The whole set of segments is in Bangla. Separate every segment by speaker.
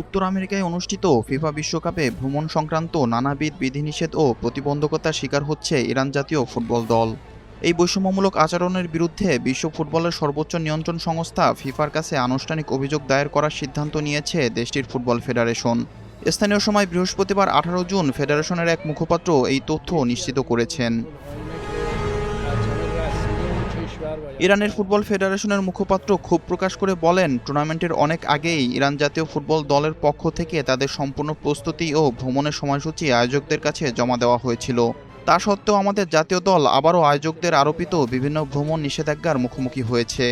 Speaker 1: উত্তর আমেরিকায় অনুষ্ঠিত ফিফা বিশ্বকাপে ভ্রমণ সংক্রান্ত নানাবিধ বিধিনিষেধ ও প্রতিবন্ধকতার শিকার হচ্ছে ইরান জাতীয় ফুটবল দল। এই বৈষম্যমূলক আচরণের বিরুদ্ধে বিশ্ব ফুটবলের সর্বোচ্চ নিয়ন্ত্রণ সংস্থা ফিফার কাছে আনুষ্ঠানিক অভিযোগ দায়ের করার সিদ্ধান্ত নিয়েছে দেশটির ফুটবল ফেডারেশন। স্থানীয় সময় বৃহস্পতিবার 18 জুন ফেডারেশনের এক মুখপাত্র এই তথ্য নিশ্চিত করেছেন। ইরানের ফুটবল ফেডারেশনের মুখপাত্র ক্ষোভ প্রকাশ করে বলেন, টুর্নামেন্টের অনেক আগেই ইরান জাতীয় ফুটবল দলের পক্ষ থেকে তাদের সম্পূর্ণ প্রস্তুতি ও ভ্রমণের সময়সূচি আয়োজকদের কাছে জমা দেওয়া হয়েছিল। তা সত্ত্বেও আমাদের জাতীয় দল আবারও আয়োজকদের আরোপিত বিভিন্ন ভ্রমণ নিষেধাজ্ঞার মুখোমুখি হয়েছে।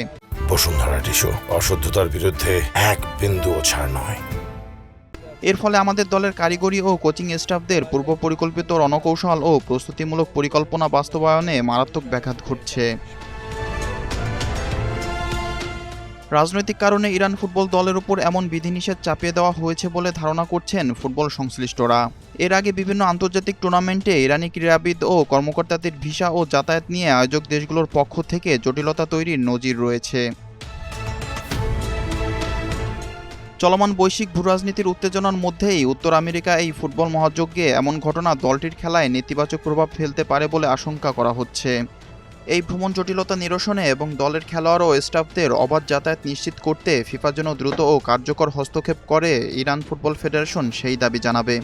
Speaker 2: বসুন্ধরা টিস্যু অশুদ্ধতার বিরুদ্ধে এক বিন্দুও ছাড় নয়।
Speaker 1: এর ফলে আমাদের দলের কারিগরি ও কোচিং স্টাফদের পূর্ব পরিকল্পিত রণকৌশল ও প্রস্তুতিমূলক পরিকল্পনা বাস্তবায়নে মারাত্মক ব্যাঘাত ঘটছে। রাজনৈতিক কারণে ইরান ফুটবল দলের উপর এমন বিধিনিষেধ চাপিয়ে দেওয়া হয়েছে বলে ধারণা করছেন ফুটবল সংশ্লিষ্টরা। এর আগে বিভিন্ন আন্তর্জাতিক টুর্নামেন্টে ইরানি ক্রীড়াবিদ ও কর্মকর্তাদের ভিসা ও যাতায়াত নিয়ে আয়োজক দেশগুলোর পক্ষ থেকে জটিলতা তৈরির নজির রয়েছে। চলমান বৈশ্বিক ভূরাজনীতির উত্তেজনার মধ্যেই উত্তর আমেরিকা এই ফুটবল মহাযজ্ঞে এমন ঘটনা দলটির খেলায় নেতিবাচক প্রভাব ফেলতে পারে বলে আশঙ্কা করা হচ্ছে। এই ভ্রমণ জটিলতা নিরসনে এবং দলের খেলোয়াড় ও স্টাফদের অবাধ যাতায়াত নিশ্চিত করতে ফিফা যেন দ্রুত ও কার্যকর হস্তক্ষেপ করে ইরান ফুটবল ফেডারেশন সেই দাবি জানাবে।